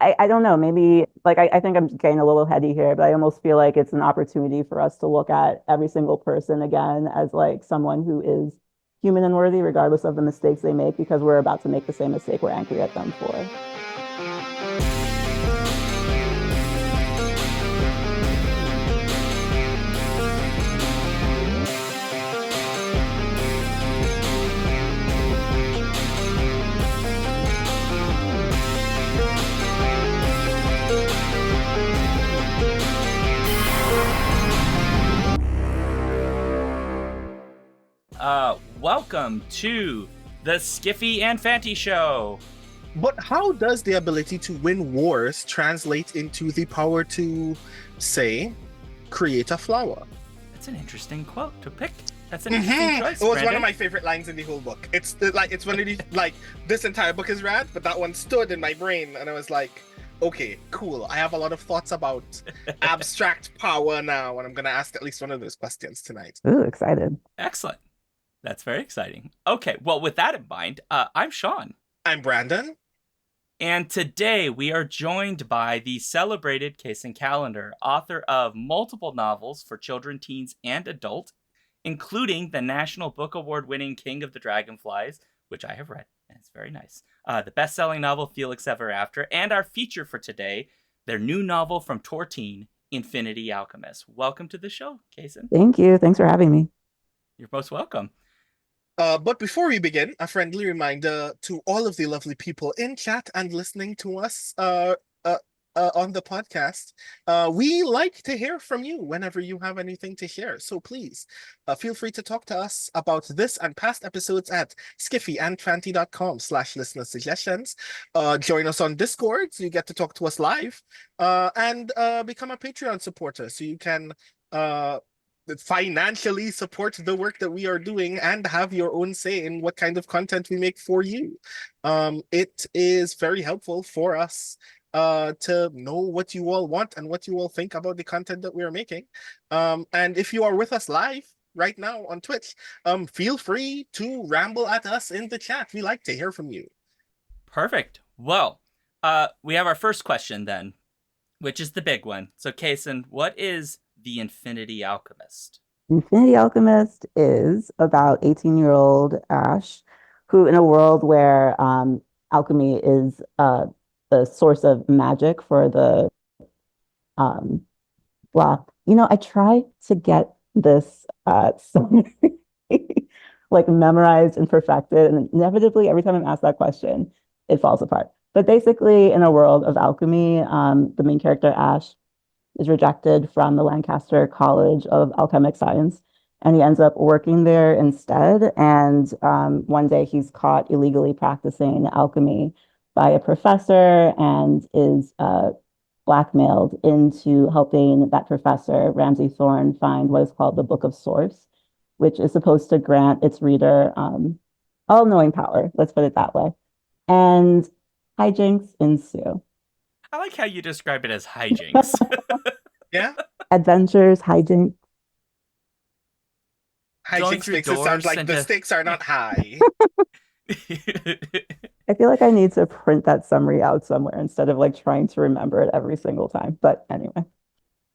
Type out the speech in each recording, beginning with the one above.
I don't know, maybe like I think I'm getting a little heady here, but I almost feel like it's an opportunity for us to look at every single person again as like someone who is human and worthy, regardless of the mistakes they make, because we're about to make the same mistake we're angry at them for. Welcome to the Skiffy and Fanty Show. But how does the ability to win wars translate into the power to, say, create a flower? That's an interesting quote to pick. That's an interesting choice, It was Brandon. one of my favorite lines in the whole book. It's one of these this entire book is rad, but that one stood in my brain, and I was like, okay, cool. I have a lot of thoughts about abstract power now, and I'm gonna ask at least one of those questions tonight. Ooh, excited. Excellent. That's very exciting. Okay, well, with that in mind, I'm Sean. I'm Brandon. And today we are joined by the celebrated Kacen Callender, author of multiple novels for children, teens, and adult, including the National Book Award-winning King of the Dragonflies, which I have read, and it's very nice. The best-selling novel Felix Ever After, and our feature for today, their new novel from Tortine, Infinity Alchemist. Welcome to the show, Kacen. Thank you. Thanks for having me. You're most welcome. But before we begin, a friendly reminder to all of the lovely people in chat and listening to us on the podcast. We like to hear from you whenever you have anything to share. So please feel free to talk to us about this and past episodes at skiffyandfanty.com/listener suggestions. Join us on Discord so you get to talk to us live, and become a Patreon supporter so you can financially support the work that we are doing and have your own say in what kind of content we make for you. It is very helpful for us to know what you all want and what you all think about the content that we are making. And if you are with us live right now on Twitch, feel free to ramble at us in the chat. We like to hear from you. Perfect. Well, we have our first question then, which is the big one. So, Kacen, what is the Infinity Alchemist? Infinity Alchemist is about 18-year-old Ash, who, in a world where alchemy is the source of magic for the blah. I try to get this summary like memorized and perfected, and inevitably, every time I'm asked that question, it falls apart. But basically, in a world of alchemy, the main character Ash is rejected from the Lancaster College of Alchemic Science, and he ends up working there instead. And one day he's caught illegally practicing alchemy by a professor and is blackmailed into helping that professor, Ramsey Thorne, find what is called the Book of Source, which is supposed to grant its reader all-knowing power. Let's put it that way. And hijinks ensue. I like how you describe it as hijinks. Yeah? Adventures, hijinks. Going Hijinks through makes it sound doors like the into- stakes are not high. I feel like I need to print that summary out somewhere instead of like trying to remember it every single time. But anyway.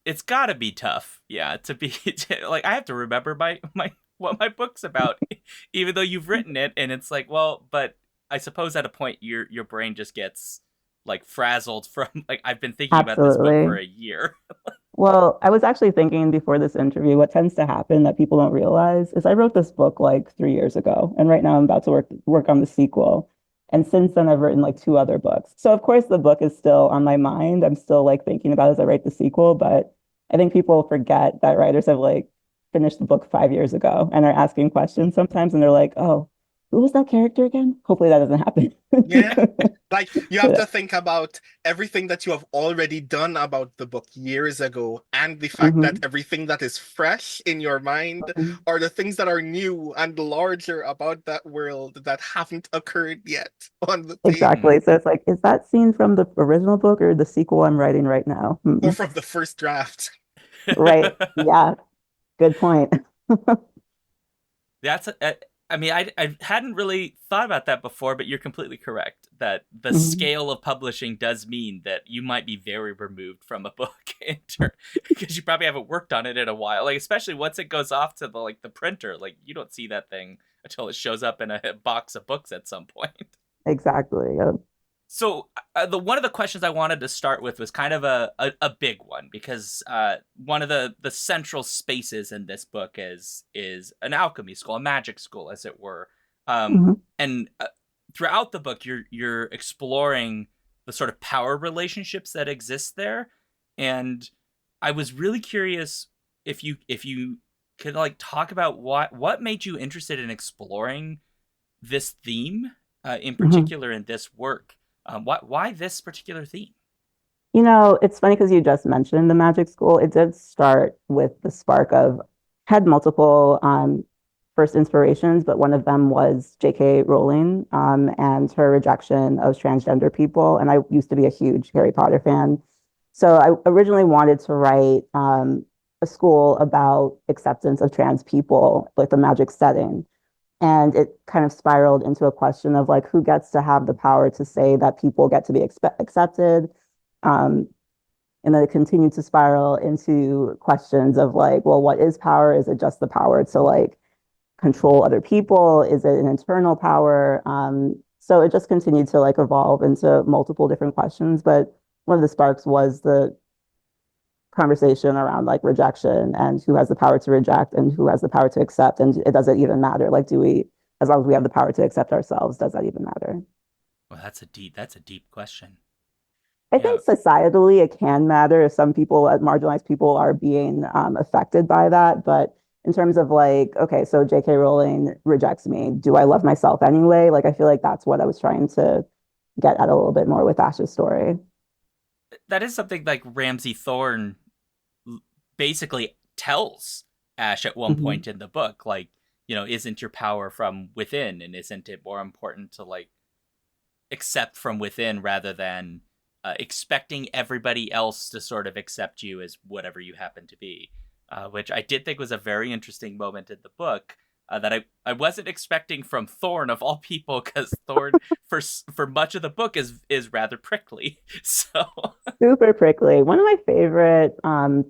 It's gotta be tough, yeah, to be like I have to remember my what my book's about, even though you've written it, and it's like, well, but I suppose at a point your brain just gets like frazzled from like I've been thinking about this book Absolutely. for a year. Well, I was actually thinking before this interview, what tends to happen that people don't realize is I wrote this book like 3 years ago, and right now I'm about to work on the sequel. And since then, I've written like two other books. So of course, the book is still on my mind. I'm still like thinking about it as I write the sequel, but I think people forget that writers have like finished the book 5 years ago and are asking questions sometimes, and they're like, "Oh, who was that character again?" Hopefully, that doesn't happen. Yeah. Like you have to think about everything that you have already done about the book years ago, and the fact that Mhm. everything that is fresh in your mind are the things that are new and larger about that world that haven't occurred yet on the page Exactly. So it's like, is that scene from the original book or the sequel I'm writing right now? or from the first draft. Right. Yeah. Good point. That's I mean, I hadn't really thought about that before, but you're completely correct that the Mhm. scale of publishing does mean that you might be very removed from a book because you probably haven't worked on it in a while. Like especially once it goes off to the printer, like you don't see that thing until it shows up in a box of books at some point. Exactly. So the one of the questions I wanted to start with was kind of a big one because one of the central spaces in this book is an alchemy school, a magic school, as it were. Mhm. And throughout the book, you're exploring the sort of power relationships that exist there, and I was really curious if you could like talk about what made you interested in exploring this theme in Mhm. particular in this work. Why this particular theme? It's funny because you just mentioned the magic school. It did start with the spark of had multiple first inspirations, but one of them was J.K. Rowling and her rejection of transgender people. And I used to be a huge Harry Potter fan. So I originally wanted to write a school about acceptance of trans people, like the magic setting. And it kind of spiraled into a question of like who gets to have the power to say that people get to be accepted. Um, and then it continued to spiral into questions of like, well, what is power? Is it just the power to like control other people? Is it an internal power? So it just continued to like evolve into multiple different questions. But one of the sparks was the conversation around like rejection and who has the power to reject and who has the power to accept. And it doesn't even matter. Like, do we, as long as we have the power to accept ourselves, does that even matter? Well, that's a deep question. I Yeah, think societally it can matter if some people, marginalized people, are being affected by that. But in terms of like, okay, so J.K. Rowling rejects me. Do I love myself anyway? Like, I feel like that's what I was trying to get at a little bit more with Ash's story. that is something like Ramsey Thorne basically tells Ash at one Mhm. point in the book, like, isn't your power from within, and isn't it more important to like accept from within rather than expecting everybody else to sort of accept you as whatever you happen to be, which I did think was a very interesting moment in the book. That I wasn't expecting from Thorne of all people, because Thorne for much of the book is rather prickly. So Super prickly. One of my favorite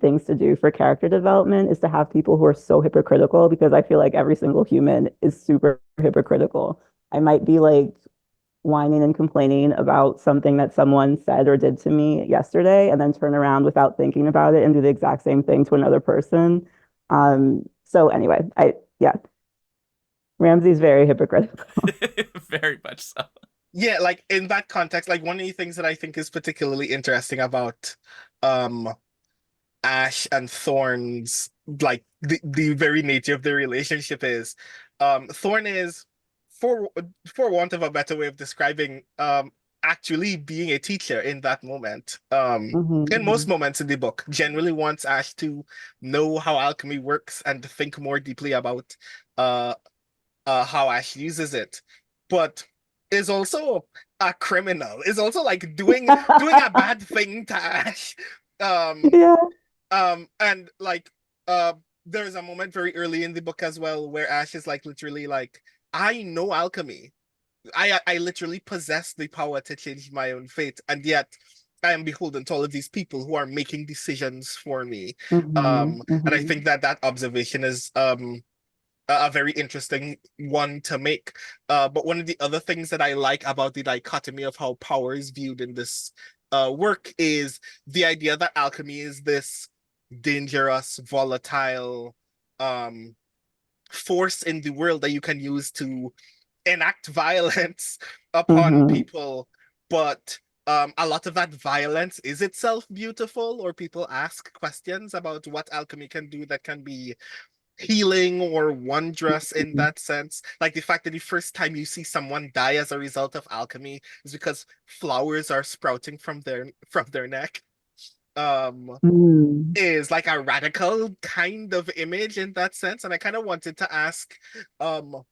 things to do for character development is to have people who are so hypocritical because I feel like every single human is super hypocritical. I might be like whining and complaining about something that someone said or did to me yesterday and then turn around without thinking about it and do the exact same thing to another person. So anyway, yeah, Ramsey's very hypocritical. very much so. Yeah, like in that context, like one of the things that I think is particularly interesting about um Ash and Thorn's like the very nature of the relationship is Thorn is for for want of a better way of describing actually being a teacher in that moment. In most Mhm, moments in the book, generally wants Ash to know how alchemy works and to think more deeply about uh how Ash uses it. But is also a criminal, is also like doing a mhm. bad thing to Ash. Um Yeah. and like uh there's a moment very early in the book as well where Ash is like literally like, I know alchemy. I literally possess the power to change my own fate, and yet I am beholden to all of these people who are making decisions for me. Hmm. And I Hmm. think that that observation is a very interesting one to make. But one of the other things that I like about the dichotomy of how power is viewed in this work is the idea that alchemy is this dangerous, volatile um, force in the world that you can use to enact violence upon Hmm. people. But a lot of that violence is itself beautiful, or people ask questions about what alchemy can do that can be healing or wondrous in that sense. Like the fact that the first time you see someone die as a result of alchemy is because flowers are sprouting from their neck. Mm. Is like a radical kind of image in that sense. And I kind of wanted to ask um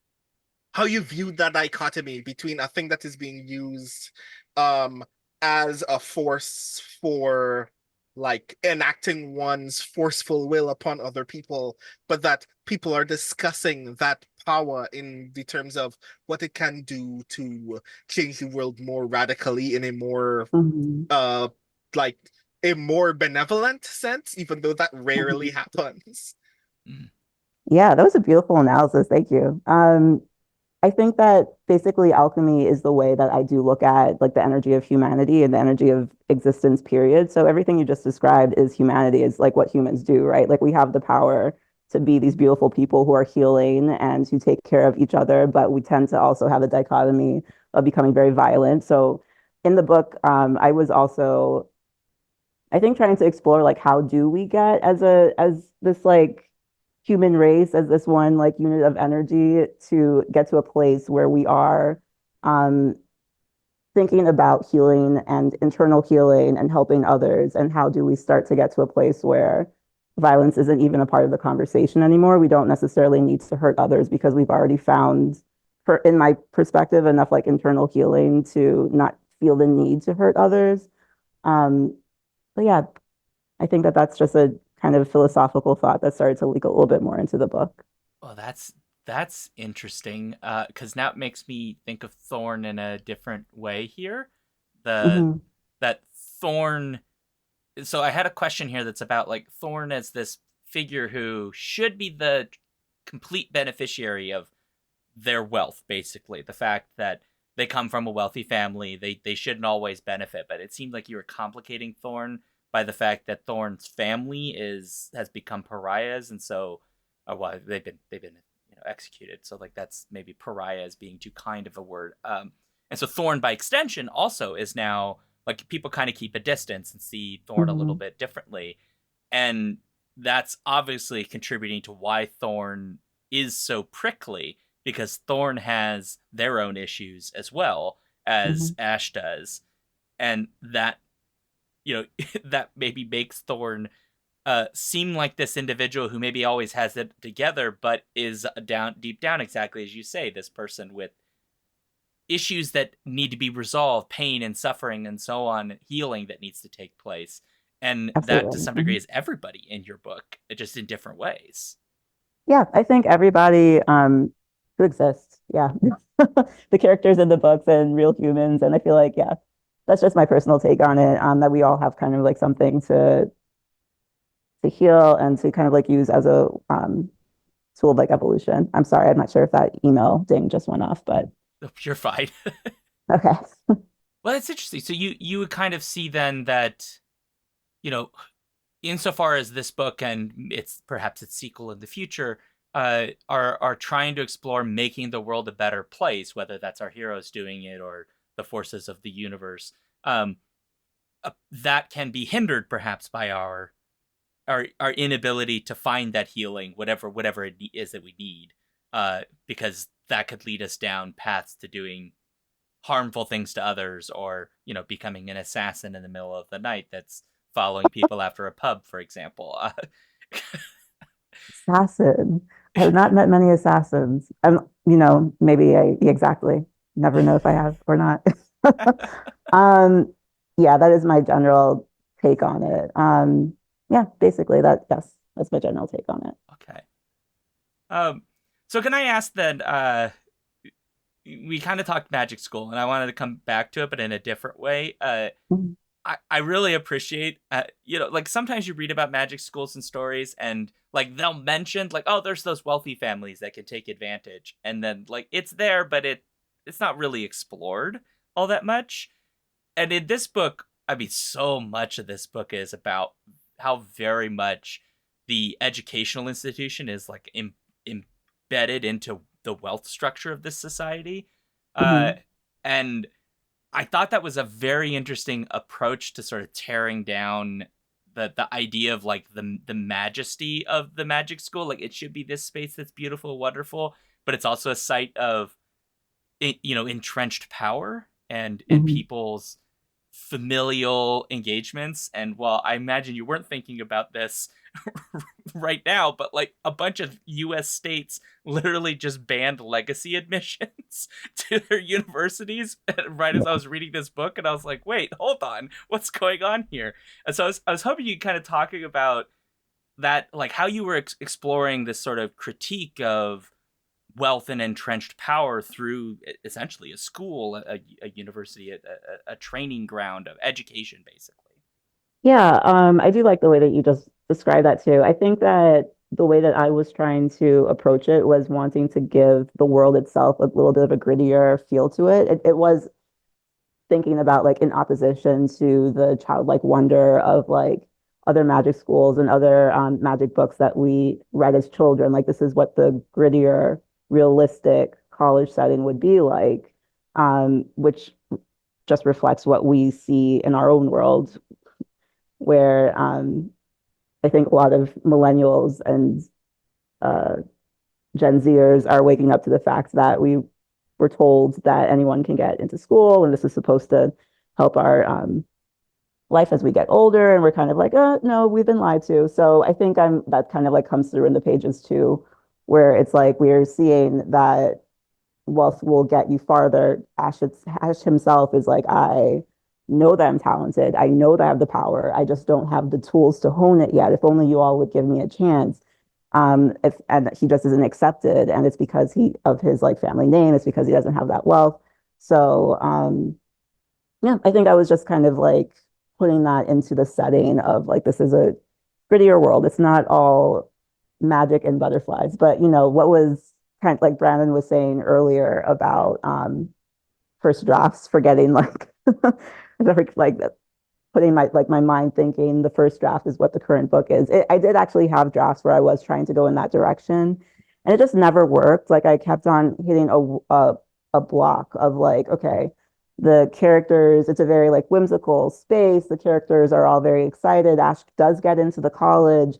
how you viewed that dichotomy between a thing that is being used um as a force for like enacting one's forceful will upon other people, but that people are discussing that power in the terms of what it can do to change the world more radically in a more Mhm. uh like a more benevolent sense, even though that rarely Mhm. happens. Mm. Yeah, that was a beautiful analysis. Thank you. I think that basically alchemy is the way that I do look at like the energy of humanity and the energy of existence, period. So everything you just described is humanity, is like what humans do, right? Like we have the power to be these beautiful people who are healing and who take care of each other, but we tend to also have a dichotomy of becoming very violent. So in the book, I was also, I think, trying to explore like how do we get as this like human race, as this one like unit of energy, to get to a place where we are um thinking about healing and internal healing and helping others, and how do we start to get to a place where violence isn't even a part of the conversation anymore. We don't necessarily need to hurt others because we've already found, for in my perspective, enough like internal healing to not feel the need to hurt others. um but yeah, I think that that's just a kind of philosophical thought that started to leak a little bit more into the book. Well, that's interesting. Because now it makes me think of Thorn in a different way here. The Hmm. that Thorn. So I had a question here that's about like Thorn as this figure who should be the complete beneficiary of their wealth, basically. The fact that they come from a wealthy family, they shouldn't always benefit. But it seemed like you were complicating Thorn by the fact that Thorn's family has become pariahs, and so, well, they've been executed. So like that's maybe pariah as being too kind of a word. And so Thorn by extension also is now like people kind of keep a distance and see Thorn a little Hmm. bit differently, and that's obviously contributing to why Thorn is so prickly, because Thorn has their own issues as well as Hmm. Ash does, and that that maybe makes Thorn seem like this individual who maybe always has it together, but is down deep down, exactly as you say, this person with issues that need to be resolved, pain and suffering and so on, healing that needs to take place. And that to Absolutely. some degree Mhm. is everybody in your book, just in different ways. Yeah, I think everybody who exists, yeah, the characters in the books and real humans, and I feel like, yeah, that's just my personal take on it. That we all have kind of like something to heal and to kind of like use as a tool of like evolution. I'm sorry, I'm not sure if that email ding just went off, but You're fine. okay. Well, it's interesting. So you would kind of see then that, you know, insofar as this book and its perhaps its sequel in the future are trying to explore making the world a better place, whether that's our heroes doing it or the forces of the universe, um, that can be hindered perhaps by our inability to find that healing, whatever it is that we need, because that could lead us down paths to doing harmful things to others, or becoming an assassin in the middle of the night that's following people after a pub, for example. Assassin. I have not met many assassins. Maybe exactly. Never know if I have or not. Um, yeah, that is my general take on it. Yeah, basically yes, that's my general take on it. Okay. um so can I ask then, we kind of talked magic school and I wanted to come back to it but in a different way. Mhm. I really appreciate, like sometimes you read about magic schools and stories, and like they'll mention like, oh, there's those wealthy families that can take advantage, and then like it's there, but it's not really explored all that much. And in this book, I mean, so much of this book is about how very much the educational institution is like embedded into the wealth structure of this society, uh, Mhm. and I thought that was a very interesting approach to sort of tearing down the idea of like the majesty of the magic school. Like it should be this space that's beautiful, wonderful, but it's also a site of entrenched power and Mhm. people's familial engagements. And while I imagine you weren't thinking about this right now, but like a bunch of US states literally just banned legacy admissions to their universities right as I was reading this book. And I was like, wait, hold on, what's going on here? And so I was hoping you kind of talking about that, like how you were exploring this sort of critique of wealth and entrenched power through essentially a school, a university, a training ground of education, basically. Yeah, I do like the way that you just described that too. I think that the way that I was trying to approach it was wanting to give the world itself a little bit of a grittier feel to it. It was thinking about like in opposition to the childlike wonder of like other magic schools and other magic books that we read as children. Like this is what the grittier, realistic college setting would be like, which just reflects what we see in our own world, where I think a lot of millennials and uh, Gen Zers are waking up to the fact that we were told that anyone can get into school and this is supposed to help our life as we get older. And we're kind of like, no, we've been lied to. So I think that kind of like comes through in the pages too, where it's like we're seeing that wealth will get you farther. Ash himself is like, I know that I'm talented. I know that I have the power. I just don't have the tools to hone it yet. If only you all would give me a chance. If and he just isn't accepted, and it's because he of his like family name. It's because he doesn't have that wealth. So yeah, I think I was just kind of like putting that into the setting of like this is a grittier world. It's not all magic and butterflies, but you know what was kind of like Brandon was saying earlier about first drafts, forgetting like like putting my mind thinking the first draft is what the current book is. I did actually have drafts where I was trying to go in that direction, and it just never worked. Like I kept on hitting a block of like, okay, the characters, it's a very like whimsical space. The characters are all very excited. Ash does get into the college.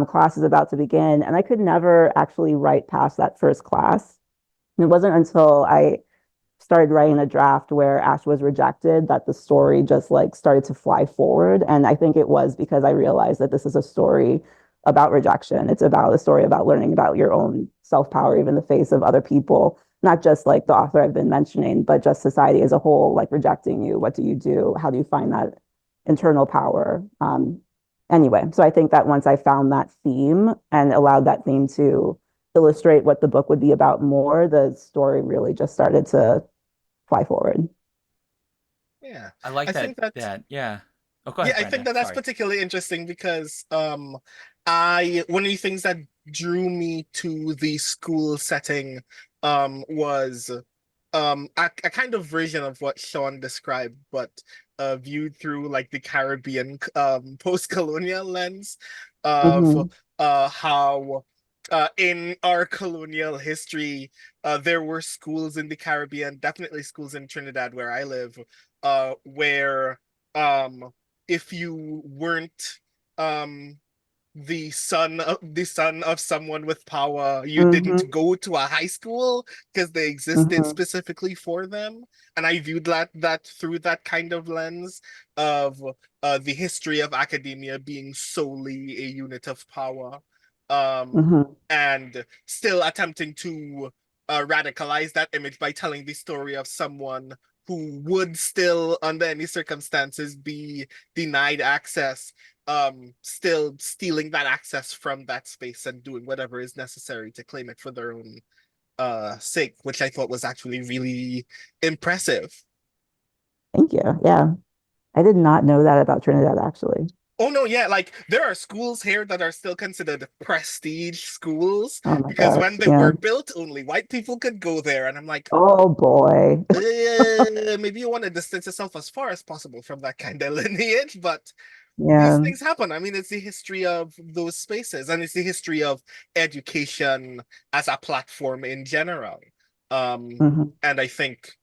Class is about to begin, and I could never actually write past that first class. And it wasn't until I started writing a draft where Ash was rejected that the story just like started to fly forward. And I think it was because I realized that this is a story about rejection. It's about a story about learning about your own self-power, even in the face of other people, not just like the author I've been mentioning, but just society as a whole, like rejecting you. What do you do? How do you find that internal power? Anyway, so I think that once I found that theme and allowed that theme to illustrate what the book would be about more, the story really just started to fly forward. Yeah. I like I think that yeah. Oh, go Yeah, ahead, I think Brandon. that that's Sorry. particularly interesting because I one of the things that drew me to the school setting was a kind of version of what Sean described, but viewed through like the Caribbean post-colonial lens of Mm-hmm. how in our colonial history there were schools in the Caribbean, definitely schools in Trinidad where I live, where um if you weren't um the son of someone with power, you didn't Mm-hmm. go to a high school because they existed Mm-hmm. specifically for them. And I viewed that through that kind of lens of the history of academia being solely a unit of power, um Mm-hmm. and still attempting to radicalize that image by telling the story of someone who would still, under any circumstances, be denied access, still stealing that access from that space and doing whatever is necessary to claim it for their own sake, which I thought was actually really impressive. Thank you. Yeah. I did not know that about Trinidad actually. Oh no, yeah, like there are schools here that are still considered prestige schools Oh my because when gosh. they Yeah. were built, only white people could go there. And I'm like, Oh boy. maybe you want to distance yourself as far as possible from that kind of lineage, but these Yeah. things happen. I mean, it's the history of those spaces, and it's the history of education as a platform in general. Mm-hmm. And I think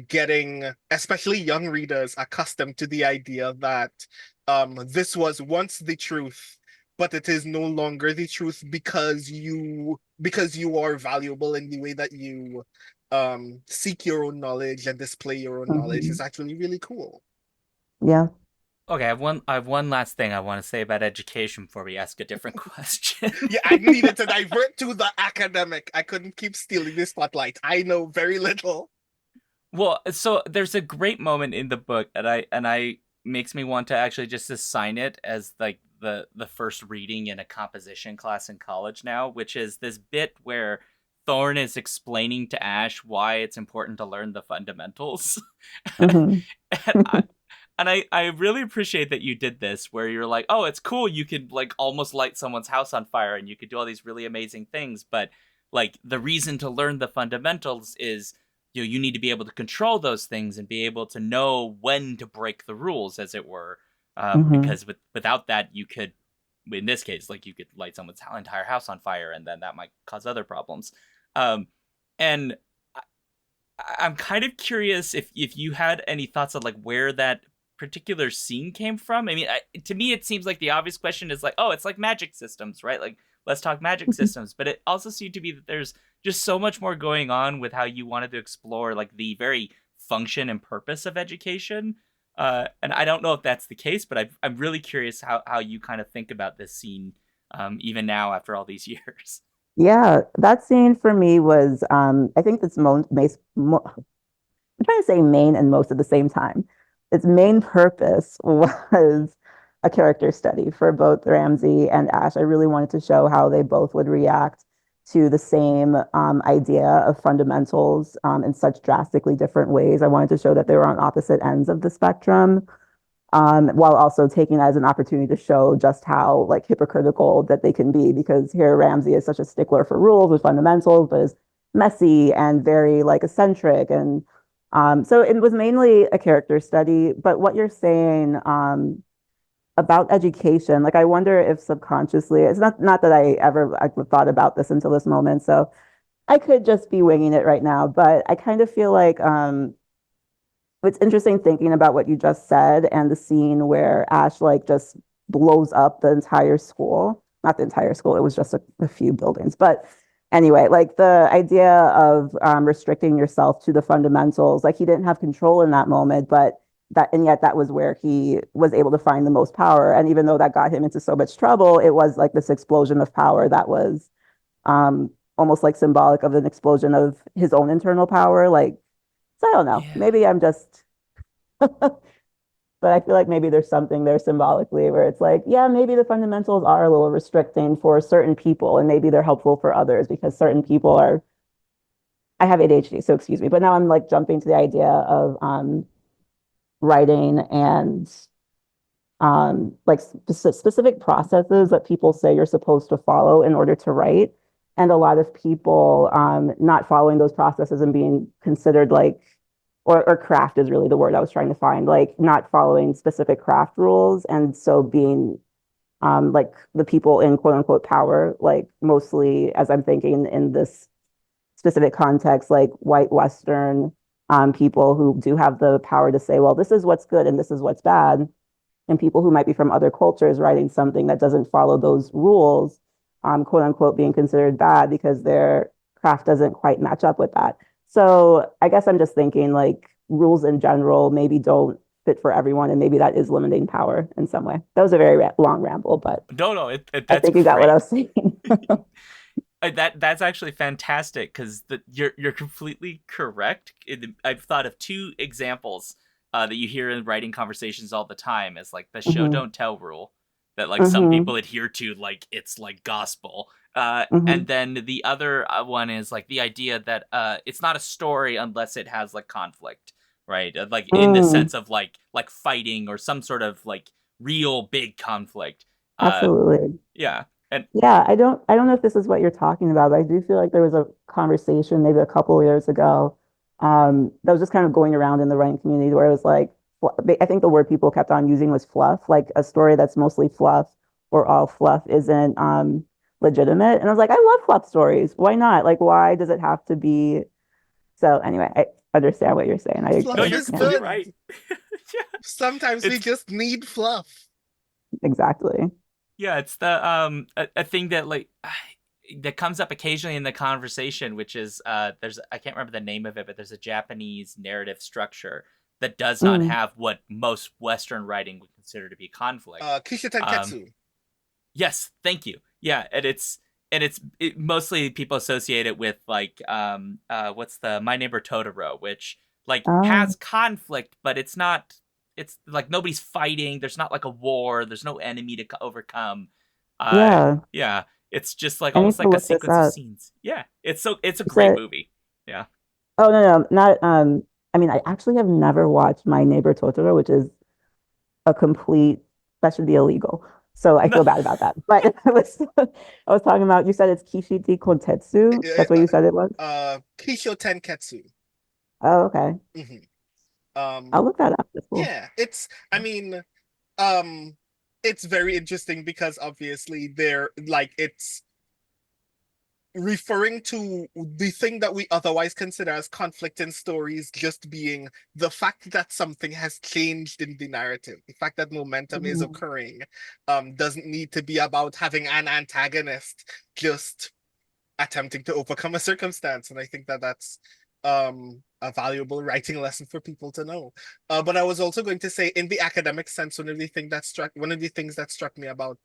getting especially young readers accustomed to the idea that this was once the truth, but it is no longer the truth because you are valuable in the way that you seek your own knowledge and display your own knowledge Mm-hmm. is actually really cool. Yeah. Okay, I have one last thing I want to say about education before we ask a different question. Yeah, I needed to divert to the academic. I couldn't keep stealing the spotlight. I know very little. Well, so there's a great moment in the book, and I makes me want to actually just assign it as like the first reading in a composition class in college now, which is this bit where Thorn is explaining to Ash why it's important to learn the fundamentals. Hmm. and I really appreciate that you did this, where you're like, oh, it's cool, you could like almost light someone's house on fire and you could do all these really amazing things, but like the reason to learn the fundamentals is you need to be able to control those things and be able to know when to break the rules, as it were, Hmm. because without that you could, in this case, like you could light someone's entire house on fire and then that might cause other problems. um, and I'm kind of curious if you had any thoughts on like where that particular scene came from. I mean, to me, it seems like the obvious question is like, oh, it's like magic systems, right? Like, let's talk magic systems. But it also seemed to be that there's just so much more going on with how you wanted to explore like the very function and purpose of education. And I don't know if that's the case, but I'm really curious how you kind of think about this scene, even now after all these years. Yeah, that scene for me was, I think it's I'm trying to say main and most at the same time. Its main purpose was a character study for both Ramsey and Ash. I really wanted to show how they both would react to the same idea of fundamentals in such drastically different ways. I wanted to show that they were on opposite ends of the spectrum, while also taking that as an opportunity to show just how like hypocritical that they can be. Because here Ramsey is such a stickler for rules with fundamentals, but is messy and very like eccentric. And so it was mainly a character study. But what you're saying about education, like I wonder if subconsciously, it's not that I thought about this until this moment. So I could just be winging it right now, but I kind of feel like it's interesting thinking about what you just said and the scene where Ash like just blows up the entire school. Not the entire school, it was just a few buildings. But anyway, like the idea of restricting yourself to the fundamentals, like he didn't have control in that moment, but that, and yet that was where he was able to find the most power. And even though that got him into so much trouble, it was like this explosion of power that was almost like symbolic of an explosion of his own internal power. Like, so I don't know. Yeah. Maybe I'm just but I feel like maybe there's something there symbolically where it's like, yeah, maybe the fundamentals are a little restricting for certain people, and maybe they're helpful for others because certain people are. I have ADHD, so excuse me, but now I'm like jumping to the idea of writing and like specific processes that people say you're supposed to follow in order to write. And a lot of people not following those processes and being considered like, or craft is really the word I was trying to find, like not following specific craft rules. And so being like the people in quote unquote power, like mostly as I'm thinking in this specific context, like white Western people who do have the power to say, well, this is what's good and this is what's bad, and people who might be from other cultures writing something that doesn't follow those rules, quote unquote, being considered bad because their craft doesn't quite match up with that. So I guess I'm just thinking like rules in general maybe don't fit for everyone, and maybe that is limiting power in some way. That was a very long ramble, but No, no, I that's think you got what I great. was saying. That's actually fantastic because you're completely correct. I've thought of two examples that you hear in writing conversations all the time as like the show Hmm. don't tell rule that like some Hmm. people adhere to like it's like gospel. And Hmm. then the other one is like the idea that it's not a story unless it has like conflict, right? Like in the Mm, sense of like fighting or some sort of like real big conflict. Uh, absolutely. yeah, and Yeah, I don't know if this is what you're talking about, but I do feel like there was a conversation maybe a couple of years ago that was just kind of going around in the writing community where it was like I think the word people kept on using was fluff, like a story that's mostly fluff or all fluff isn't legitimate. And I was like, I love fluff stories. Why not? Like, why does it have to be? So anyway, I understand what you're saying. I no, Fluff agree. you're is Yeah, completely right. good. Yeah, Sometimes we it's just need fluff. exactly. yeah, it's the a thing that like that comes up occasionally in the conversation, which is there's I can't remember the name of it, but there's a Japanese narrative structure that does not Mm. have what most Western writing would consider to be conflict. Kishu Um, Tenketsu. yes, thank you. Yeah, mostly people associate it with like what's the My Neighbor Totoro, which like has Oh, conflict, but it's not. It's like nobody's fighting. There's not like a war. There's no enemy to overcome. yeah. Yeah, it's just like I need almost to like a look this sequence of up. scenes. Yeah, it's a You great said, movie. Yeah. oh no, not I mean, I actually have never watched My Neighbor Totoro, which is a complete that should be illegal. So I No, feel bad about that. But I was talking about you said it's Kishiti Kontetsu. That's what you said it was? Kisho Tenketsu. Oh, okay. Hmm. I'll Um, look that up. That's cool. yeah, I mean, um, it's very interesting because obviously it's referring to the thing that we otherwise consider as conflict in stories just being the fact that something has changed in the narrative. The fact that momentum is Mhm. occurring doesn't need to be about having an antagonist just attempting to overcome a circumstance. And I think that that's a valuable writing lesson for people to know. But I was also going to say, in the academic sense, one of the things that struck me about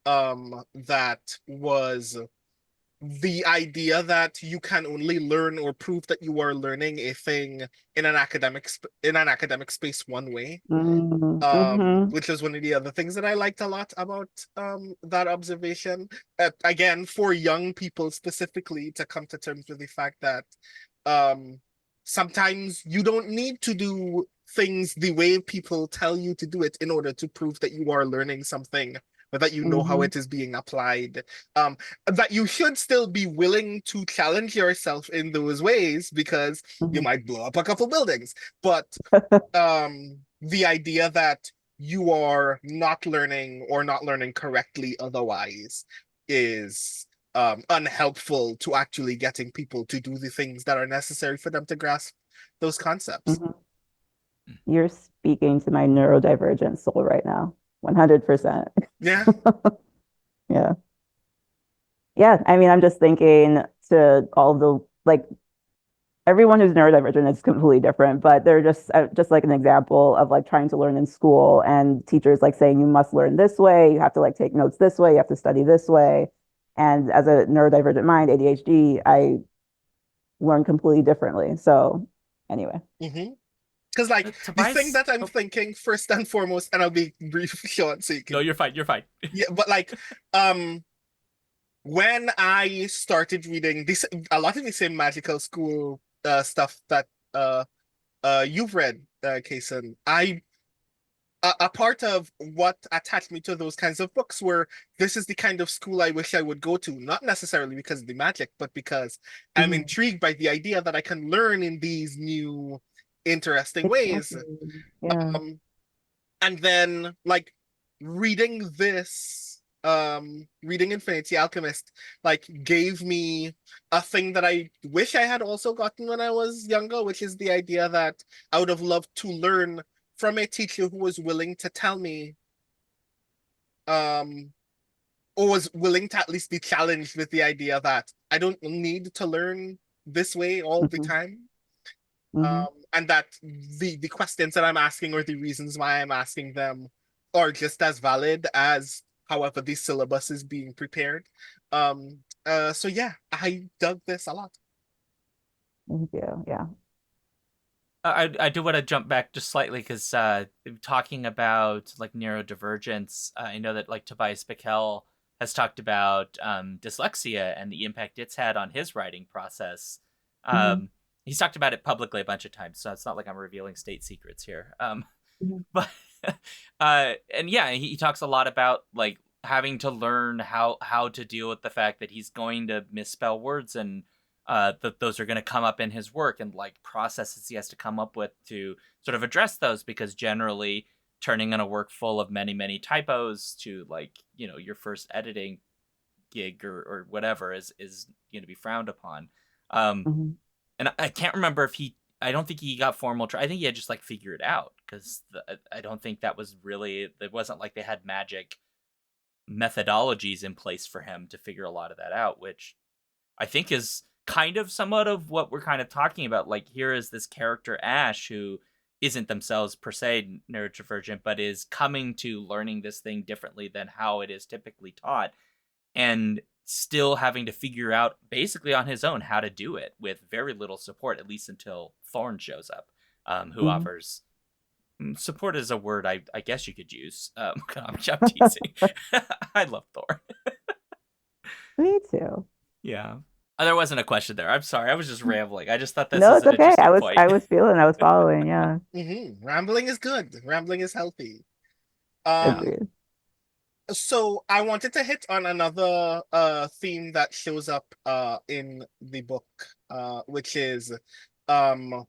that was the idea that you can only learn or prove that you are learning a thing in an academic space one way, Mm-hmm. which is one of the other things that I liked a lot about that observation. Again, for young people specifically to come to terms with the fact that um, sometimes you don't need to do things the way people tell you to do it in order to prove that you are learning something, but that you know how Mm-hmm. it is being applied. Um, that you should still be willing to challenge yourself in those ways because you Mm-hmm. might blow up a couple buildings. But the idea that you are not learning or not learning correctly otherwise is unhelpful to actually getting people to do the things that are necessary for them to grasp those concepts. Mm-hmm. You're speaking to my neurodivergent soul right now. 100%. Yeah. Yeah. Yeah. I mean, I'm just thinking to all the like everyone who's neurodivergent is completely different, but they're just like an example of like trying to learn in school and teachers like saying you must learn this way, you have to like take notes this way, you have to study this way. And as a neurodivergent mind, ADHD, I learn completely differently. So anyway. Mm-hmm. Because like the thing Tobias. that I'm Oh, thinking first and foremost, and I'll be brief, short, so you no, can you're fine. You're fine. yeah, but like um when I started reading this a lot of the same magical school stuff that you've read, Kacen, a part of what attached me to those kinds of books were this is the kind of school I wish I would go to, not necessarily because of the magic, but because I'm Mhm. intrigued by the idea that I can learn in these new interesting ways. Exactly. Yeah. Um, and then like reading reading Infinity Alchemist like gave me a thing that I wish I had also gotten when I was younger, which is the idea that I would have loved to learn from a teacher who was willing to tell me um or was willing to at least be challenged with the idea that I don't need to learn this way all the Hmm. time. Hmm. And that the questions that I'm asking or the reasons why I'm asking them are just as valid as however the syllabus is being prepared. So yeah, I dug this a lot. Thank you. Yeah. I do want to jump back just slightly because talking about like neurodivergence, I know that like Tobias Bickel has talked about dyslexia and the impact it's had on his writing process. Hmm. He's talked about it publicly a bunch of times, so it's not like I'm revealing state secrets here. Hmm. But and yeah, he talks a lot about like having to learn how to deal with the fact that he's going to misspell words and that those are going to come up in his work and like processes he has to come up with to sort of address those because generally turning in a work full of many typos to like your first editing gig or whatever is going to be frowned upon. um Hmm. and I can't remember if I don't think he got formal I think he had just like figure it out because I don't think that was really it wasn't like they had magic methodologies in place for him to figure a lot of that out, which I think is kind of somewhat of what we're kind of talking about. Like here is this character Ash who isn't themselves per se neurodivergent, but is coming to learning this thing differently than how it is typically taught, and still having to figure out basically on his own how to do it with very little support, at least until Thorn shows up, who Mhm. offers support is a word I guess you could use. I'm teasing. I love Thorn. Me too. Yeah. There wasn't a question there. I'm sorry. I was just rambling. I just thought this No, was it's an okay. interesting point. I was feeling, I was following. Yeah, Rambling is good. Rambling is healthy. Um, agreed. so I wanted to hit on another theme that shows up in the book, which is um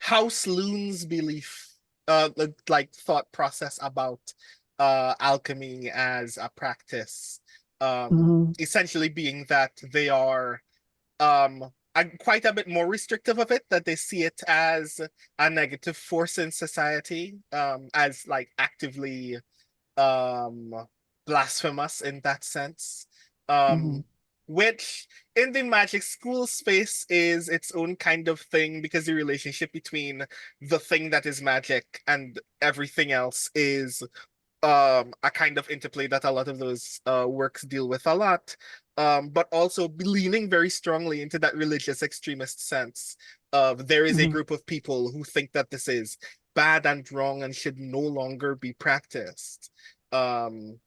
House Loon's belief, like thought process about alchemy as a practice. Mhm. Essentially being that they are um quite a bit more restrictive of it, that they see it as a negative force in society, as like actively um blasphemous in that sense. Mhm. Which in the magic school space is its own kind of thing, because the relationship between the thing that is magic and everything else is a kind of interplay that a lot of those works deal with a lot, but also leaning very strongly into that religious extremist sense of there is a Mhm. group of people who think that this is bad and wrong and should no longer be practiced, um,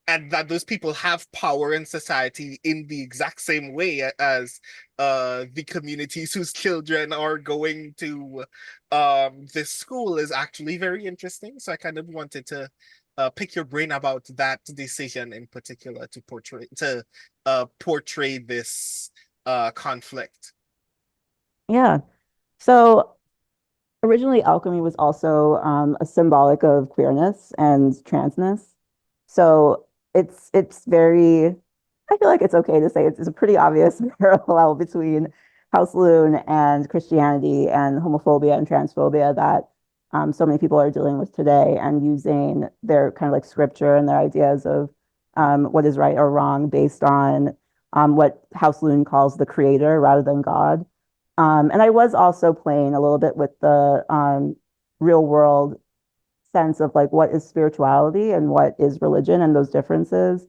and that those people have power in society in the exact same way as the communities whose children are going to this school, is actually very interesting. So I kind of wanted to pick your brain about that decision in particular to portray this conflict. Yeah. So originally, alchemy was also a symbolic of queerness and transness. So it's very, I feel like it's okay to say it's a pretty obvious parallel between House Loon and Christianity and homophobia and transphobia that so many people are dealing with today, and using their kind of like scripture and their ideas of what is right or wrong based on what House Loon calls the creator rather than God. And I was also playing a little bit with the real world sense of like what is spirituality and what is religion and those differences.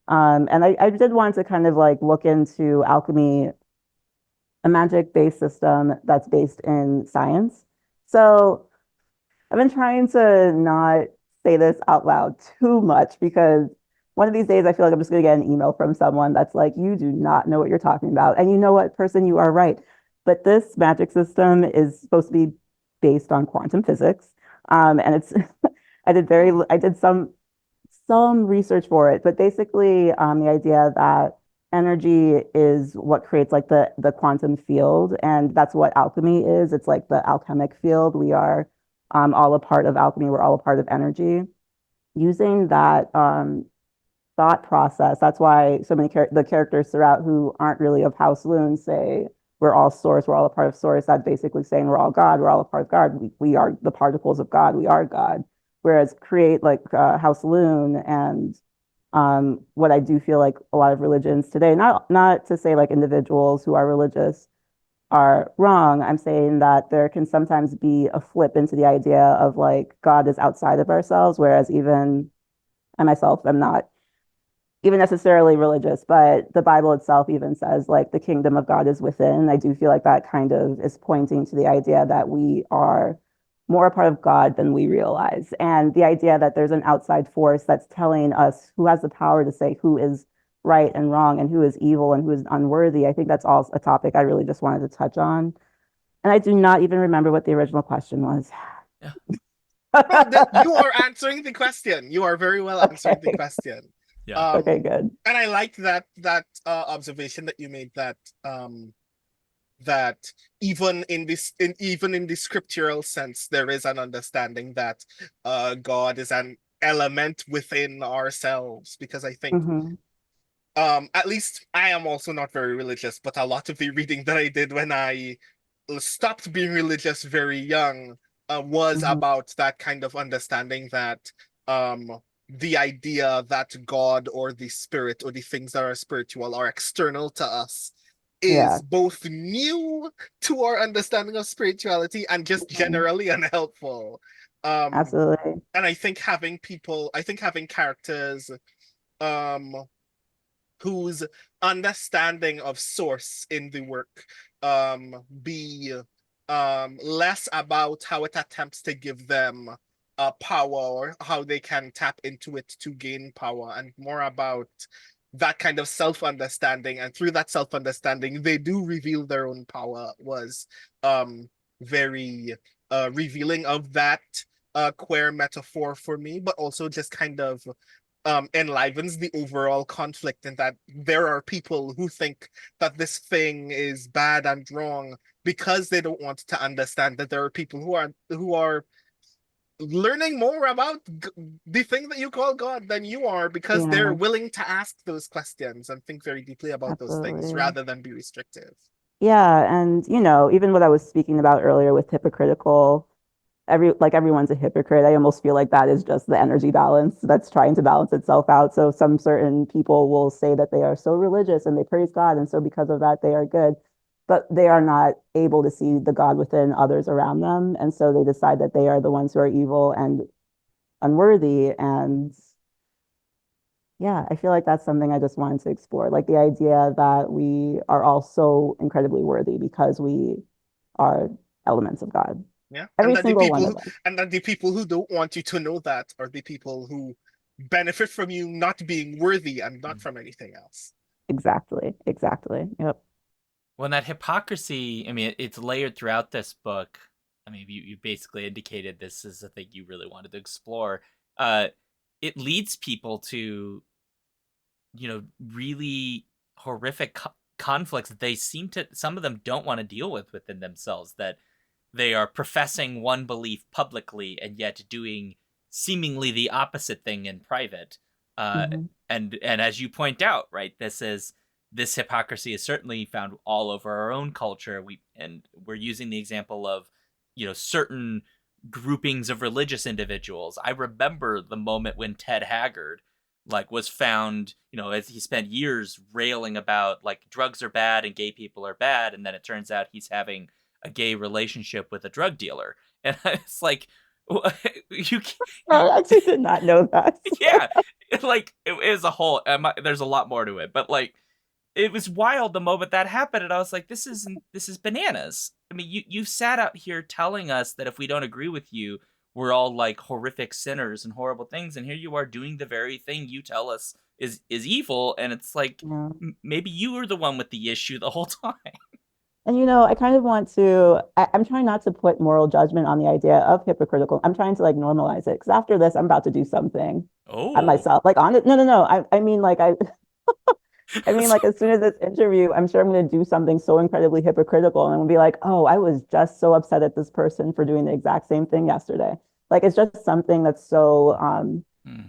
And I did want to kind of like look into alchemy, a magic based system that's based in science. So I've been trying to not say this out loud too much, because one of these days I feel like I'm just going to get an email from someone that's like, you do not know what you're talking about. And you know what, person, you are right. But this magic system is supposed to be based on quantum physics. And it's, I did some research for it, but basically the idea that energy is what creates like the quantum field, and that's what alchemy is. It's like the alchemic field. We are all a part of alchemy. We're all a part of energy. Using that thought process, that's why so many the characters throughout who aren't really of House Loon say we're all source, we're all a part of source. That's basically saying we're all God, we're all a part of God. We are the particles of God, we are God. Whereas create like House Loon and what I do feel like a lot of religions today, not to say like individuals who are religious are wrong. I'm saying that there can sometimes be a flip into the idea of like God is outside of ourselves, whereas even I myself am not even necessarily religious, but the Bible itself even says like the kingdom of God is within. I do feel like that kind of is pointing to the idea that we are more a part of God than we realize. And the idea that there's an outside force that's telling us who has the power to say who is right and wrong and who is evil and who is unworthy. I think that's all a topic I really just wanted to touch on. And I do not even remember what the original question was. Yeah. No, you are answering the question. You are very well answering the Okay. question. Yeah. Okay, Um, good. and I like that observation that you made, that that even in the scriptural sense, there is an understanding that God is an element within ourselves. Because I think Hmm. at least I am also not very religious, but a lot of the reading that I did when I stopped being religious very young was Hmm. about that kind of understanding, that the idea that God or the spirit or the things that are spiritual are external to us, Yeah, is both new to our understanding of spirituality and just mhm, generally unhelpful. Um, absolutely. and I think having characters um whose understanding of source in the work be less about how it attempts to give them power or how they can tap into it to gain power, and more about that kind of self-understanding, and through that self-understanding they do reveal their own power, was very revealing of that queer metaphor for me, but also just kind of enlivens the overall conflict, in that there are people who think that this thing is bad and wrong because they don't want to understand that there are people who are learning more about the thing that you call God than you are, because they're Yeah, willing to ask those questions and think very deeply about those things absolutely. rather than be restrictive. Yeah, and even what I was speaking about earlier with hypocritical, everyone's a hypocrite. I almost feel like that is just the energy balance that's trying to balance itself out. So some certain people will say that they are so religious and they praise God, and so because of that they are good, but they are not able to see the God within others around them, and so they decide that they are the ones who are evil and unworthy. And yeah, I feel like that's something I just wanted to explore, like the idea that we are all so incredibly worthy because we are elements of God. Yeah, Every single one of us. and that the people who don't want you to know that are the people who benefit from you not being worthy and not from anything else. Exactly. Exactly. Yep. When that hypocrisy, I mean, it's layered throughout this book. I mean, you basically indicated this is a thing you really wanted to explore. Uh, it leads people to, really horrific conflicts that they seem to, some of them don't want to deal with within themselves, that they are professing one belief publicly and yet doing seemingly the opposite thing in private. Uh, Hmm. and as you point out, right, this hypocrisy is certainly found all over our own culture. We're using the example of certain groupings of religious individuals. I remember the moment when Ted Haggard was found, as he spent years railing about like drugs are bad and gay people are bad, and then it turns out he's having a gay relationship with a drug dealer. And it's like, you, I actually did not know that. yeah, it is a whole. There's a lot more to it, but it was wild the moment that happened, and I was like, this is bananas. I mean, you sat out here telling us that if we don't agree with you, we're all like horrific sinners and horrible things, and here you are doing the very thing you tell us is evil, and it's like Yeah. maybe you were the one with the issue the whole time. And I kind of want I'm trying not to put moral judgment on the idea of hypocritical. I'm trying to like normalize it because after this, I'm about to do something at Oh, myself. Like on it. No, no, no. I mean, I mean, like as soon as this interview, I'm sure I'm going to do something so incredibly hypocritical, and I'm going to be like, oh, I was just so upset at this person for doing the exact same thing yesterday. Like it's just something that's so hmm.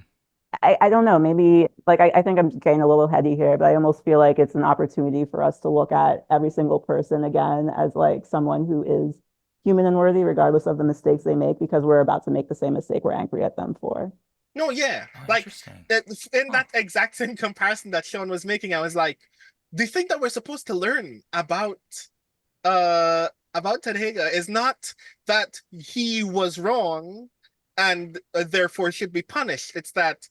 I don't know, maybe like I think I'm getting a little heady here, but I almost feel like it's an opportunity for us to look at every single person again as like someone who is human and worthy, regardless of the mistakes they make, because we're about to make the same mistake we're angry at them for. No, yeah. Oh, Like interesting. in Huh. that exact same comparison that Sean was making, I was like, the thing that we're supposed to learn about Ted Hager is not that he was wrong and therefore should be punished. It's that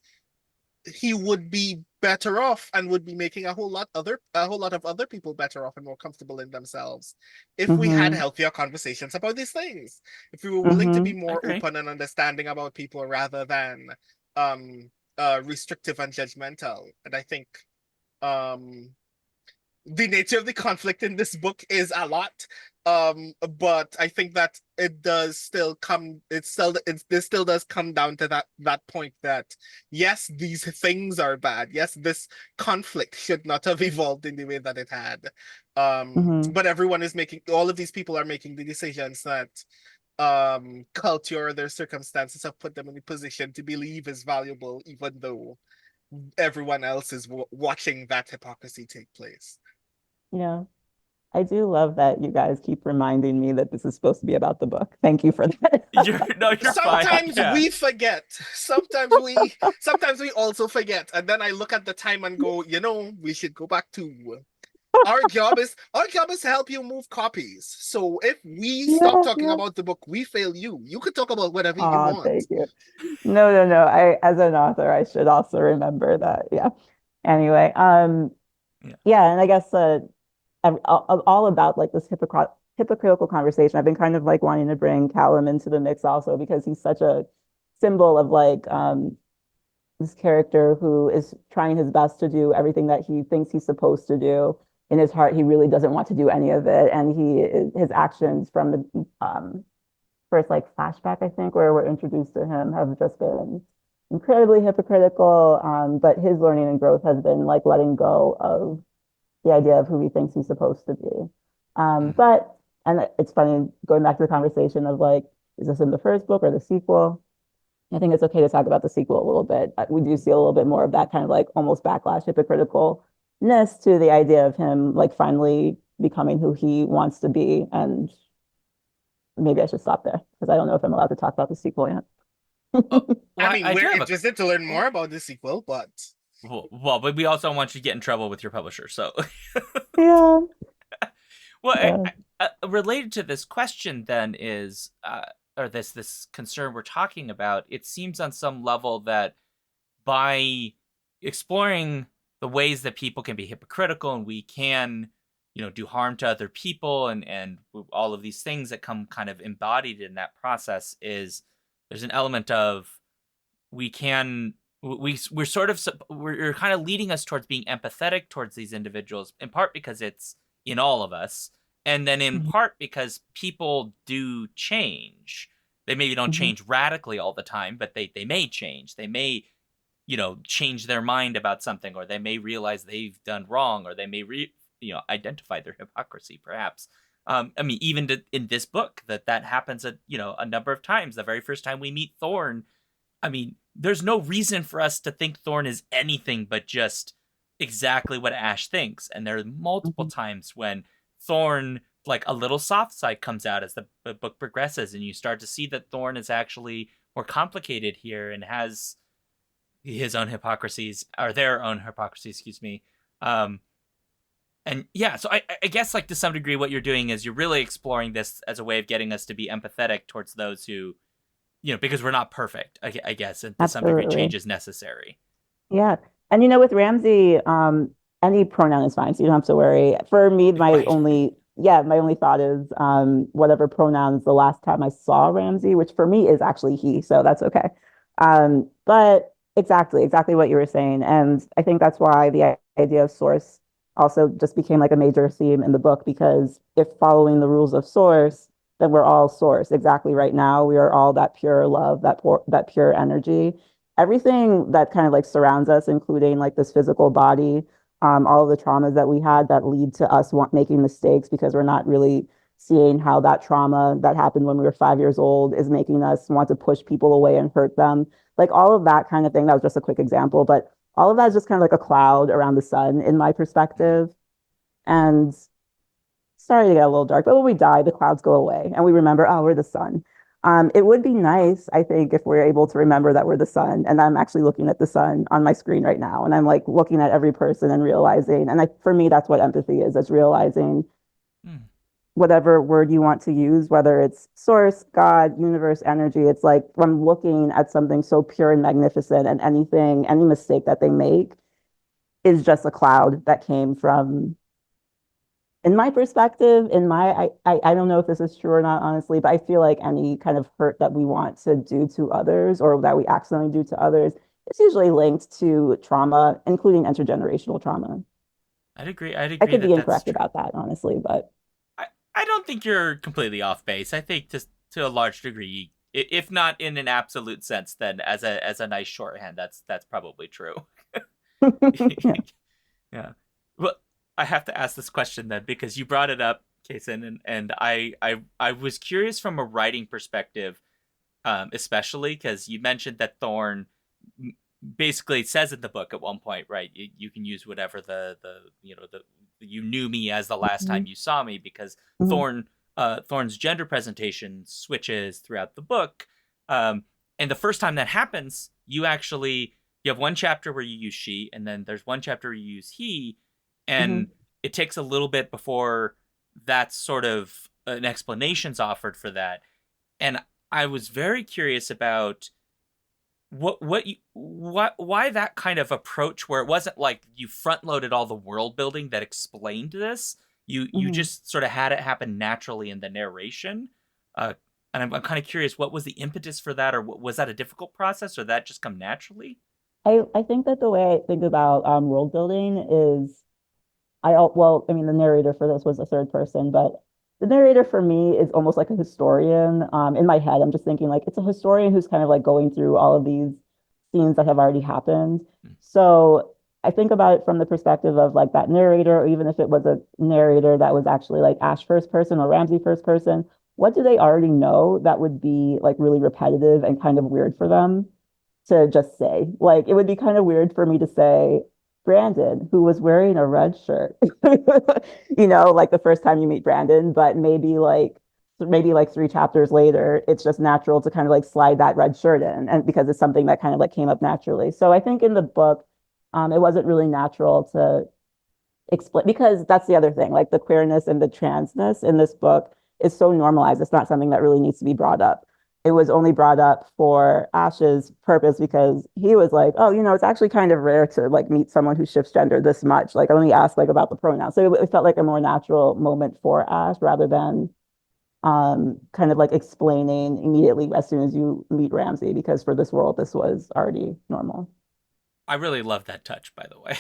he would be better off and would be making a whole lot of other people better off and more comfortable in themselves if we had Mm-hmm. healthier conversations about these things, if we were willing to be Mm-hmm. I more agree. open and understanding about people rather than um restrictive and judgmental. And I think um the nature of the conflict in this book is a lot, but I think that it does still come this still does come down to that point that yes, these things are bad, yes, this conflict should not have evolved in the way that it had, Mm-hmm. but all of these people are making the decisions that culture or their circumstances have put them in a position to believe is valuable, even though everyone else is watching that hypocrisy take place. Yeah. I do love that you guys keep reminding me that this is supposed to be about the book. Thank you for that. You're fine. Sometimes Yeah. we forget. Sometimes we also forget. And then I look at the time and go, we should go back to our job is to help you move copies. So if we stop Yeah, talking yeah. about the book, we fail you. You could talk about whatever you Oh, want. thank you. No, no, no. As an author, I should also remember that. Yeah. Anyway, Yeah. yeah, and I guess all about like this hypocritical conversation. I've been kind of like wanting to bring Callum into the mix also because he's such a symbol of like this character who is trying his best to do everything that he thinks he's supposed to do. In his heart, he really doesn't want to do any of it, and his actions from the first like flashback, I think, where we're introduced to him, have just been incredibly hypocritical. But his learning and growth has been like letting go of the idea of who he thinks he's supposed to be. Mm. But and it's funny going back to the conversation of like, is this in the first book or the sequel? I think it's okay to talk about the sequel a little bit. We do see a little bit more of that kind of like almost backlash, hypocriticalness to the idea of him like finally becoming who he wants to be. And maybe I should stop there because I don't know if I'm allowed to talk about the sequel yet. Oh, well, I mean, I do we're have a. interested to learn Oh, more about the sequel, but well, but we also want you to get in trouble with your publisher. So, Yeah. well, Yeah. related to this question, then is or this concern we're talking about. It seems on some level that by exploring the ways that people can be hypocritical and we can do harm to other people and all of these things that come kind of embodied in that process, is there's an element of we can we're sort of we're kind of leading us towards being empathetic towards these individuals, in part because it's in all of us, and then in Mhm. part because people do change. They maybe don't Mhm. change radically all the time, but they may change. They may change their mind about something, or they may realize they've done wrong, or they may identify their hypocrisy, perhaps. I mean, even in this book, that happens a number of times. The very first time we meet Thorn, I mean, there's no reason for us to think Thorn is anything but just exactly what Ash thinks. And there are multiple Mhm. times when Thorn, like a little soft side comes out as the book progresses, and you start to see that Thorn is actually more complicated here and has his own hypocrisies, or their own hypocrisy, excuse me. Um, and yeah, so I guess like to some degree, what you're doing is you're really exploring this as a way of getting us to be empathetic towards those who, because we're not perfect, I guess, and to some degree, Absolutely. change is necessary. Yeah. And with Ramsey, any pronoun is fine, so you don't have to worry. For me, Right. my only thought is whatever pronouns the last time I saw Ramsey, which for me is actually he, so that's okay. But exactly what you were saying. And I think that's why the idea of source also just became like a major theme in the book, because if following the rules of source, then we're all source. Exactly right now, we are all that pure love, that pure energy, everything that kind of like surrounds us, including like this physical body, all of the traumas that we had that lead to us making mistakes because we're not really seeing how that trauma that happened when we were 5 years old is making us want to push people away and hurt them. Like all of that kind of thing. That was just a quick example, but all of that is just kind of like a cloud around the sun in my perspective. And sorry to get a little dark, but when we die, the clouds go away and we remember, oh, we're the sun. It would be nice, I think, if we're able to remember that we're the sun. And I'm actually looking at the sun on my screen right now. And I'm like looking at every person and realizing, and for me, that's what empathy is. It's realizing Hmm. whatever word you want to use, whether it's source, God, universe, energy. It's like I'm looking at something so pure and magnificent, and any mistake that they make is just a cloud that came from, in my perspective, I don't know if this is true or not, honestly, but I feel like any kind of hurt that we want to do to others or that we accidentally do to others, it's usually linked to trauma, including intergenerational trauma. I'd I agree could be that that's incorrect true. about that, honestly, but I, I don't think you're completely off base. I think to a large degree, if not in an absolute sense, then as a nice shorthand, that's probably true. yeah. Yeah. Well, I have to ask this question then because you brought it up, Kacen, and I was curious from a writing perspective, especially because you mentioned that Thorn basically says in the book at one point, right? You can use whatever the you knew me as the last time Mhm. you saw me, because Mhm. Thorn's gender presentation switches throughout the book, um, and the first time that happens, you have one chapter where you use she, and then there's one chapter where you use he, and Mhm. it takes a little bit before that's sort of an explanation's offered for that. And I was very curious about why that kind of approach where it wasn't like you front loaded all the world building that explained this. You Mhm. just sort of had it happen naturally in the narration. Uh, and I'm kind of curious, what was the impetus for that, or was that a difficult process, or that just come naturally? I think that the way I think about world building is well, I mean, the narrator for this was a third person, but the narrator for me is almost like a historian. In my head, I'm just thinking like it's a historian who's kind of like going through all of these scenes that have already happened. So I think about it from the perspective of like that narrator, or even if it was a narrator that was actually like Ash first person or Ramsey first person, what do they already know that would be like really repetitive and kind of weird for them to just say? Like it would be kind of weird for me to say, Brandon, who was wearing a red shirt, like the first time you meet Brandon, but maybe like 3 chapters later, it's just natural to kind of like slide that red shirt in, and because it's something that kind of like came up naturally. So I think in the book, it wasn't really natural to explain, because that's the other thing, like the queerness and the transness in this book is so normalized. It's not something that really needs to be brought up. It was only brought up for Ash's purpose because he was like, oh, it's actually kind of rare to like meet someone who shifts gender this much. Like, let me ask like about the pronouns. So it felt like a more natural moment for Ash rather than kind of like explaining immediately as soon as you meet Ramsey, because for this world, this was already normal. I really love that touch, by the way.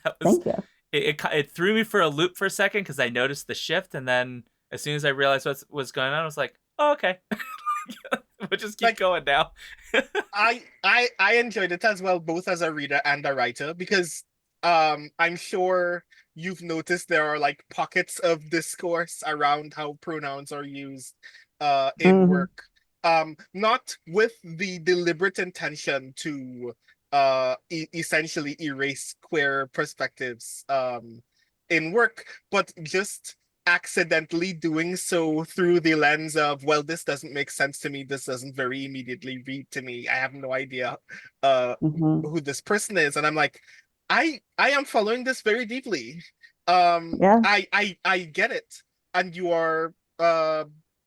That was Thank you. it threw me for a loop for a second because I noticed the shift, and then as soon as I realized what was going on, I was like, oh, okay. We'll just keep Like going now. I enjoyed it as well, both as a reader and a writer, because I'm sure you've noticed there are like pockets of discourse around how pronouns are used in Hmm. work. Not with the deliberate intention to essentially erase queer perspectives in work, but just accidentally doing so through the lens of, well, this doesn't make sense to me, this doesn't very immediately read to me, I have no idea uh Hmm. who this person is, and I'm like, I am following this very deeply. Yeah. I get it, and you are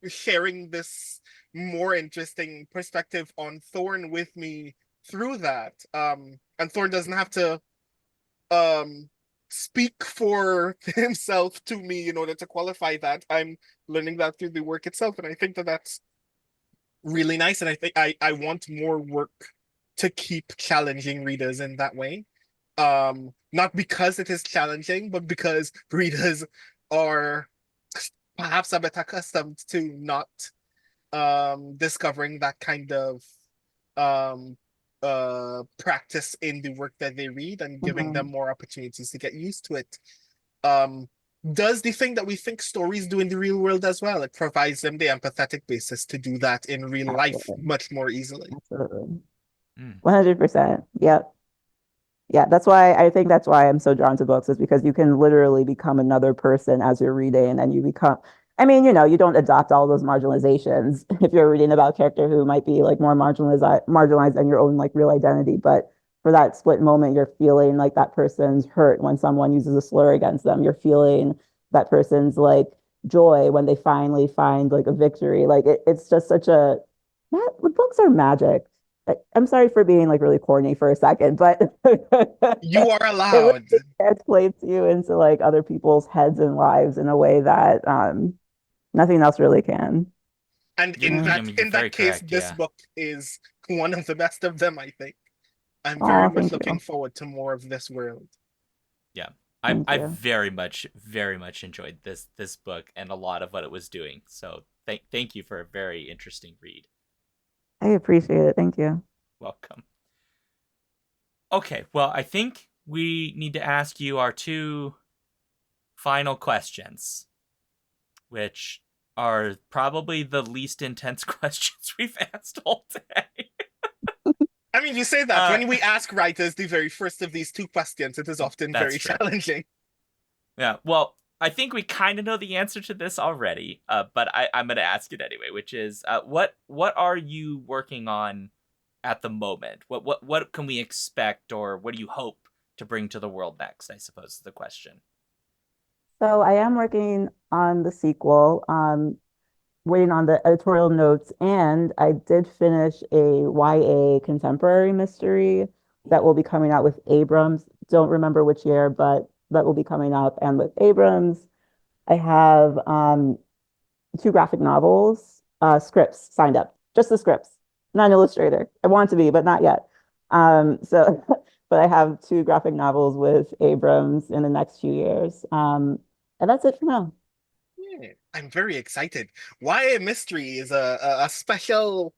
sharing this more interesting perspective on Thorn with me through that. And Thorn doesn't have to um speak for himself to me in order to qualify that. I'm learning that through the work itself, and I think that that's really nice. And I think I want more work to keep challenging readers in that way. Not because it is challenging, but because readers are perhaps a bit accustomed to not discovering that kind of um practice in the work that they read, and giving them Hmm. more opportunities to get used to it. um does the thing that we think stories do in the real world as well. It provides them the empathetic basis to do that in real life Absolutely. much more easily. Absolutely. Mm. 100%. Yep. Yeah, that's why I'm so drawn to books, is because you can literally become another person as you're reading, and you become, I mean, you don't adopt all those marginalizations if you're reading about a character who might be like more marginalized than your own like real identity. But for that split moment, you're feeling like that person's hurt when someone uses a slur against them. You're feeling that person's like joy when they finally find like a victory. Like it's just such a, books are magic. I'm sorry for being like really corny for a second, but You are it really allowed. translates you into like other people's heads and lives in a way that nothing else really can. And You're, Yeah. I mean, you're in very that case, correct. this Yeah. book is one of the best of them, I think. I'm very Oh, much thank looking you. forward to more of this world. Yeah. Thank I you. very much enjoyed this book and a lot of what it was doing. So thank you for a very interesting read. I appreciate it. Thank you. Welcome. Okay, well, I think we need to ask you our two final questions, which are probably the least intense questions we've asked all day. I mean, you say that Uh, when we ask writers the very first of these two questions, it is often that's very true. challenging. Yeah, well, I think we kind of know the answer to this already, but I'm going to ask it anyway, which is what are you working on at the moment? What can we expect, or what do you hope to bring to the world next? I suppose is the question. So I am working on the sequel, waiting on the editorial notes, and I did finish a YA contemporary mystery that will be coming out with Abrams. Don't remember which year, but that will be coming up. And with Abrams, I have two graphic novels, scripts signed up, just the scripts, not an illustrator. I want to be, but not yet. So, but I have two graphic novels with Abrams in the next few years. And that's it for now. Yeah, I'm very excited. YA mystery is a special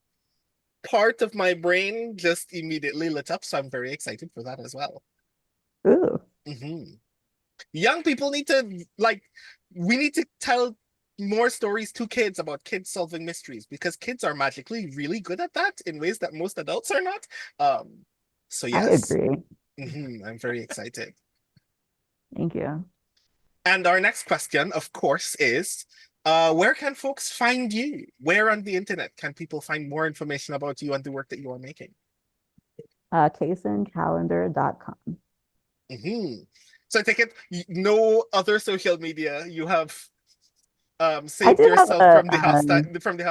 part of my brain just immediately lit up, so I'm very excited for that as well. Ooh, Hmm. Young people need to we need to tell more stories to kids about kids solving mysteries because kids are magically really good at that in ways that most adults are not. So I yes, agree. I'm very excited. Thank you. And our next question, of course, is where can folks find you? Where on the internet can people find more information about you and the work that you are making? CasenCallender.com. Hmm. So I take it no other social media. You have I saved do have yourself a, from the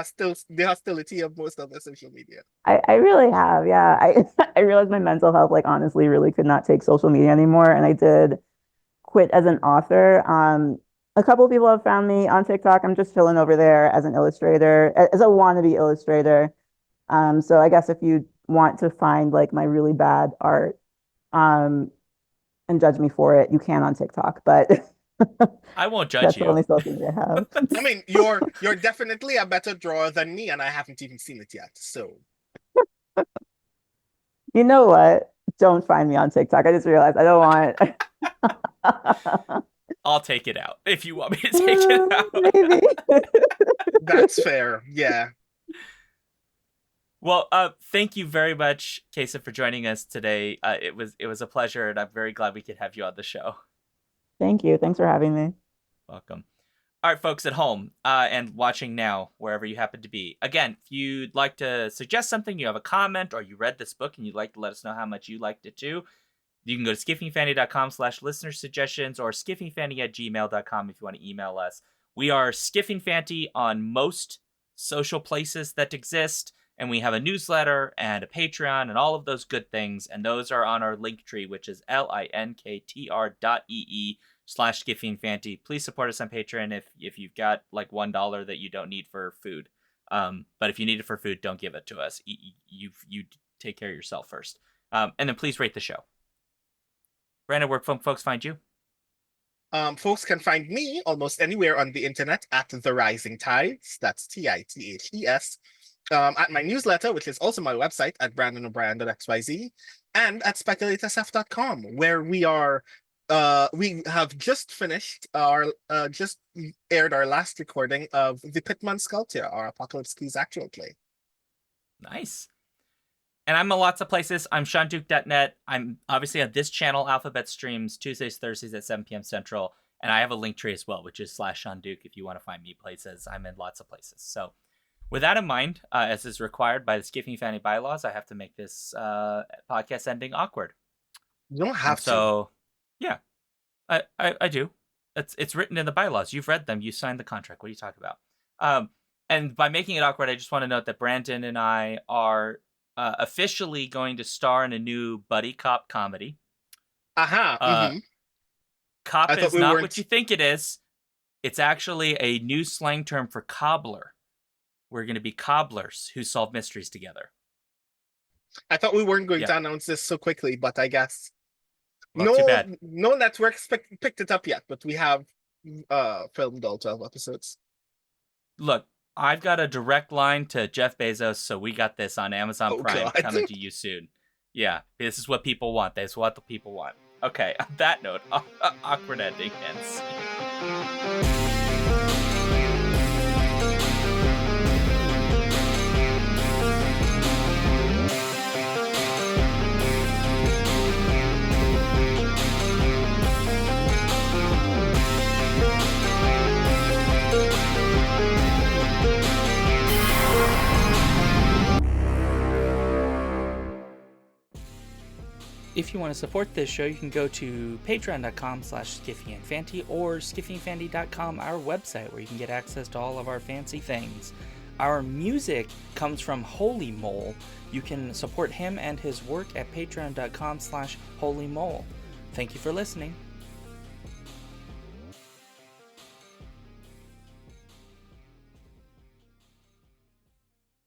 hostility of most other social media. I really have, yeah. I realized my mental health, like honestly, really could not take social media anymore. And I did quit as an author. A couple of people have found me on TikTok. I'm just chilling over there as an illustrator, as a wannabe illustrator. So I guess if you want to find like my really bad art, um, and judge me for it, you can on TikTok, but I won't judge that's the you. only social media I have. I mean, you're definitely a better drawer than me, and I haven't even seen it yet. So You know what? Don't find me on TikTok. I just realized I don't want. I'll take it out if you want me to take it out. Maybe. that's fair. Yeah. Well, thank you very much, Kacen, for joining us today. It was a pleasure, and I'm very glad we could have you on the show. Thank you. Thanks for having me. Welcome. All right, folks at home and watching now, wherever you happen to be. Again, if you'd like to suggest something, you have a comment, or you read this book and you'd like to let us know how much you liked it too, you can go to skiffingfanty.com/listener suggestions or skiffingfanty@gmail.com if you want to email us. We are Skiffing Fanty on most social places that exist, and we have a newsletter and a Patreon and all of those good things, and those are on our link tree, which is linktr.ee/skiffingfanty. Please support us on Patreon if you've got like $1 that you don't need for food. But if you need it for food, don't give it to us. You take care of yourself first. And then please rate the show. Brandon, where folks find you? Folks can find me almost anywhere on the internet at The Rising Tides. That's TITHES. At my newsletter, which is also my website at brandonobrien.xyz, and at speculatorsf.com, where we have just finished just aired our last recording of The Pitman Sculpture, our Apocalypse Keys actual play. Nice. And I'm in lots of places. I'm SeanDuke.net. I'm obviously on this channel, Alphabet Streams, Tuesdays, Thursdays at 7 p.m. Central. And I have a link tree as well, which is /SeanDuke if you want to find me places. I'm in lots of places. So with that in mind, as is required by the Skiffing Fanny bylaws, I have to make this podcast ending awkward. You don't have to. Yeah, I do. It's written in the bylaws. You've read them. You signed the contract. What are you talking about? And by making it awkward, I just want to note that Brandon and I are officially going to star in a new buddy cop comedy. Aha. Cop is not what you think it is. It's actually a new slang term for cobbler. We're going to be cobblers who solve mysteries together. I thought we weren't going to announce this so quickly, but I guess well, too bad. No networks picked it up yet, but we have filmed all 12 episodes. Look, I've got a direct line to Jeff Bezos, so we got this on Amazon Prime coming to you soon. Yeah, this is what people want. This is what the people want. Okay, on that note, awkward ending ends. If you want to support this show, you can go to patreon.com/skiffyandfanty or skiffyandfanty.com, our website, where you can get access to all of our fancy things. Our music comes from Holy Mole. You can support him and his work at patreon.com/holymole. Thank you for listening.